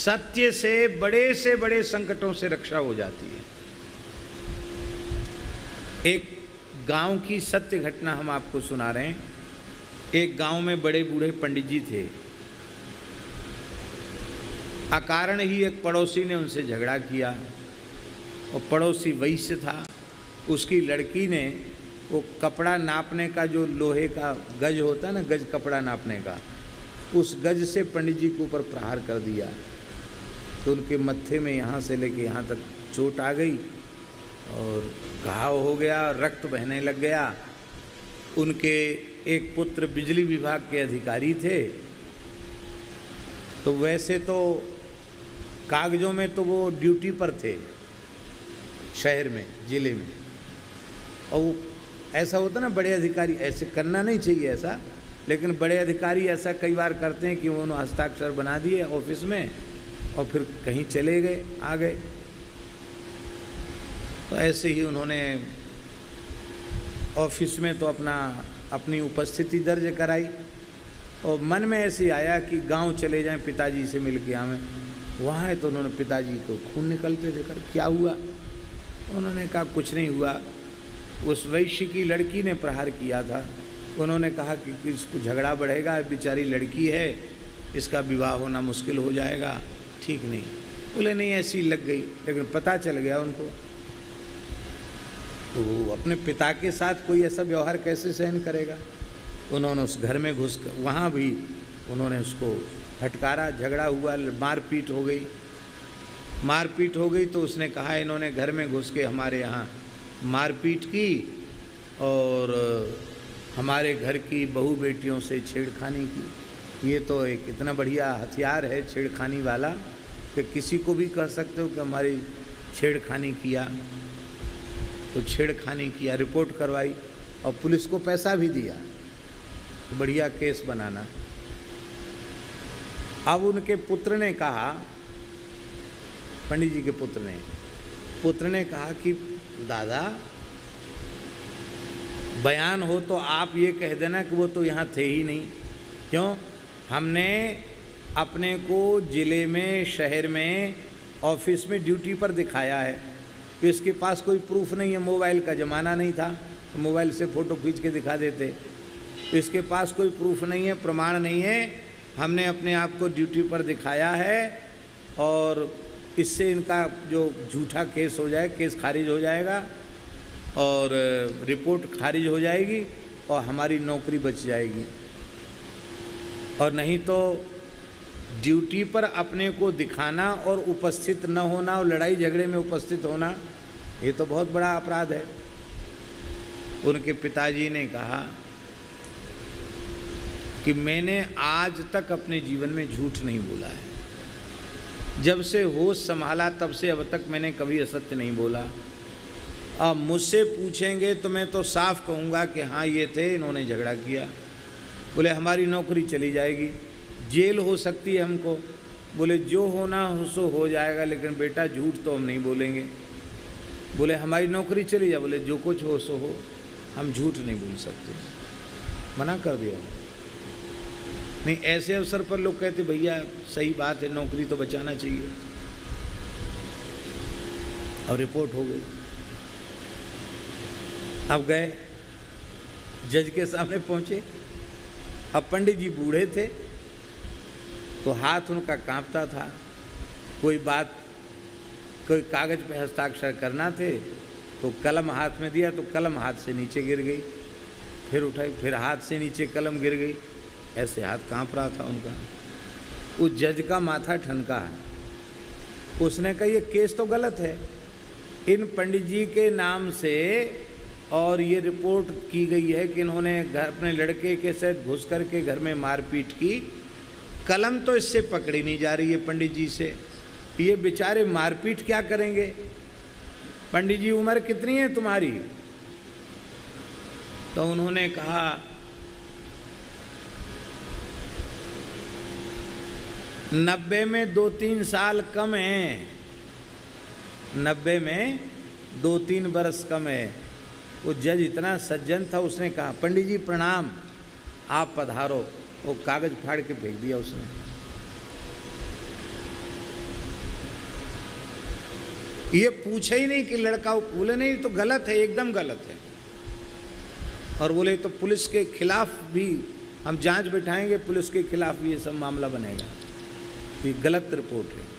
सत्य से बड़े संकटों से रक्षा हो जाती है। एक गांव की सत्य घटना हम आपको सुना रहे हैं। एक गांव में बड़े बूढ़े पंडित जी थे। अकारण ही एक पड़ोसी ने उनसे झगड़ा किया और पड़ोसी वैश्य था। उसकी लड़की ने वो कपड़ा नापने का जो लोहे का गज होता है ना, गज कपड़ा नापने का, उस गज से पंडित जी के ऊपर प्रहार कर दिया। तो उनके मत्थे में यहाँ से लेके यहाँ तक चोट आ गई और घाव हो गया, रक्त बहने लग गया। उनके एक पुत्र बिजली विभाग के अधिकारी थे। तो वैसे तो कागजों में तो वो ड्यूटी पर थे शहर में, जिले में, और वो ऐसा होता ना, बड़े अधिकारी ऐसे करना नहीं चाहिए ऐसा, लेकिन बड़े अधिकारी ऐसा कई बार करते हैं कि उन्होंने हस्ताक्षर बना दिए ऑफिस में और फिर कहीं चले गए, आ गए। तो ऐसे ही उन्होंने ऑफिस में तो अपनी उपस्थिति दर्ज कराई और मन में ऐसे आया कि गांव चले जाएं, पिताजी से मिल के आवें। वहाँ है तो उन्होंने पिताजी को खून निकलते देखकर क्या हुआ। उन्होंने कहा कुछ नहीं हुआ, उस वैश्य की लड़की ने प्रहार किया था। उन्होंने कहा कि इसको झगड़ा बढ़ेगा, बेचारी लड़की है, इसका विवाह होना मुश्किल हो जाएगा, ठीक नहीं। बोले नहीं, ऐसी लग गई। लेकिन पता चल गया उनको। तो अपने पिता के साथ कोई ऐसा व्यवहार कैसे सहन करेगा। उन्होंने उस घर में घुस कर वहाँ भी उन्होंने उसको फटकारा, झगड़ा हुआ, मारपीट हो गई। मारपीट हो गई तो उसने कहा इन्होंने घर में घुस के हमारे यहाँ मारपीट की और हमारे घर की बहू बेटियों से छेड़खानी की। ये तो एक इतना बढ़िया हथियार है छेड़खानी वाला कि किसी को भी कह सकते हो कि हमारी छेड़खानी किया। तो छेड़खानी किया, रिपोर्ट करवाई और पुलिस को पैसा भी दिया बढ़िया केस बनाना। अब उनके पुत्र ने कहा, पंडित जी के पुत्र ने कहा कि दादा बयान हो तो आप ये कह देना कि वो तो यहाँ थे ही नहीं। क्यों? हमने अपने को जिले में, शहर में, ऑफिस में ड्यूटी पर दिखाया है। तो इसके पास कोई प्रूफ नहीं है, मोबाइल का ज़माना नहीं था तो मोबाइल से फ़ोटो खींच के दिखा देते। तो इसके पास कोई प्रूफ नहीं है, प्रमाण नहीं है। हमने अपने आप को ड्यूटी पर दिखाया है और इससे इनका जो झूठा केस हो जाए, केस खारिज हो जाएगा और रिपोर्ट खारिज हो जाएगी और हमारी नौकरी बच जाएगी। और नहीं तो ड्यूटी पर अपने को दिखाना और उपस्थित न होना और लड़ाई झगड़े में उपस्थित होना, ये तो बहुत बड़ा अपराध है। उनके पिताजी ने कहा कि मैंने आज तक अपने जीवन में झूठ नहीं बोला है। जब से होश संभाला तब से अब तक मैंने कभी असत्य नहीं बोला। अब मुझसे पूछेंगे तो मैं तो साफ कहूँगा कि हाँ ये थे, इन्होंने झगड़ा किया। बोले हमारी नौकरी चली जाएगी, जेल हो सकती है हमको। बोले जो होना हो सो हो जाएगा, लेकिन बेटा झूठ तो हम नहीं बोलेंगे। बोले हमारी नौकरी चली जाए। बोले जो कुछ हो सो हो, हम झूठ नहीं बोल सकते। मना कर दिया। नहीं, ऐसे अवसर पर लोग कहते भैया सही बात है, नौकरी तो बचाना चाहिए। और रिपोर्ट हो गई। अब गए जज के सामने पहुंचे। अब पंडित जी बूढ़े थे तो हाथ उनका कांपता था। कोई बात, कोई कागज पे हस्ताक्षर करना थे तो कलम हाथ में दिया तो कलम हाथ से नीचे गिर गई। फिर उठाई, फिर हाथ से नीचे कलम गिर गई। ऐसे हाथ कांप रहा था उनका। उस जज का माथा ठनका। उसने कहा ये केस तो गलत है, इन पंडित जी के नाम से और ये रिपोर्ट की गई है कि इन्होंने घर अपने लड़के के साथ घुस करके घर में मारपीट की। कलम तो इससे पकड़ी नहीं जा रही है पंडित जी से। ये बेचारे मारपीट क्या करेंगे। पंडित जी उम्र कितनी है तुम्हारी? तो उन्होंने कहा 90 में 2-3 साल कम है, 90 में 2-3 बरस कम है। वो जज इतना सज्जन था, उसने कहा पंडित जी प्रणाम, आप पधारो। वो कागज फाड़ के फेंक दिया उसने। ये पूछे ही नहीं कि लड़का, बोले नहीं तो गलत है, एकदम गलत है। और बोले तो पुलिस के खिलाफ भी हम जांच बिठाएंगे, पुलिस के खिलाफ भी ये सब मामला बनेगा, ये गलत रिपोर्ट है।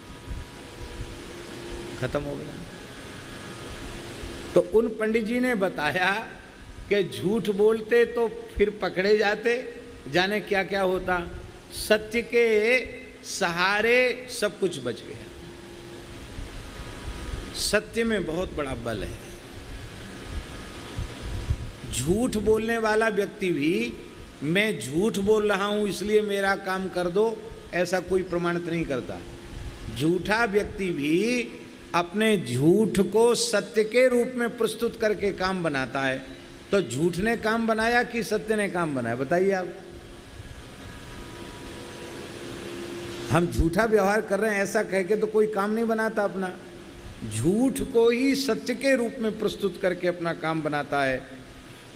खत्म हो गया। तो उन पंडित जी ने बताया कि झूठ बोलते तो फिर पकड़े जाते, जाने क्या क्या होता। सत्य के सहारे सब कुछ बच गया। सत्य में बहुत बड़ा बल है। झूठ बोलने वाला व्यक्ति भी मैं झूठ बोल रहा हूं इसलिए मेरा काम कर दो, ऐसा कोई प्रमाणित नहीं करता। झूठा व्यक्ति भी अपने झूठ को सत्य के रूप में प्रस्तुत करके काम बनाता है। तो झूठ ने काम बनाया कि सत्य ने काम बनाया, बताइए आप। हम झूठा व्यवहार कर रहे हैं ऐसा कह के तो कोई काम नहीं बनाता अपना। झूठ को ही सत्य के रूप में प्रस्तुत करके अपना काम बनाता है।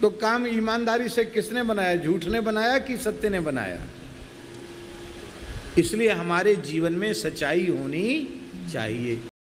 तो काम ईमानदारी से किसने बनाया, झूठ ने बनाया कि सत्य ने बनाया? इसलिए हमारे जीवन में सच्चाई होनी चाहिए।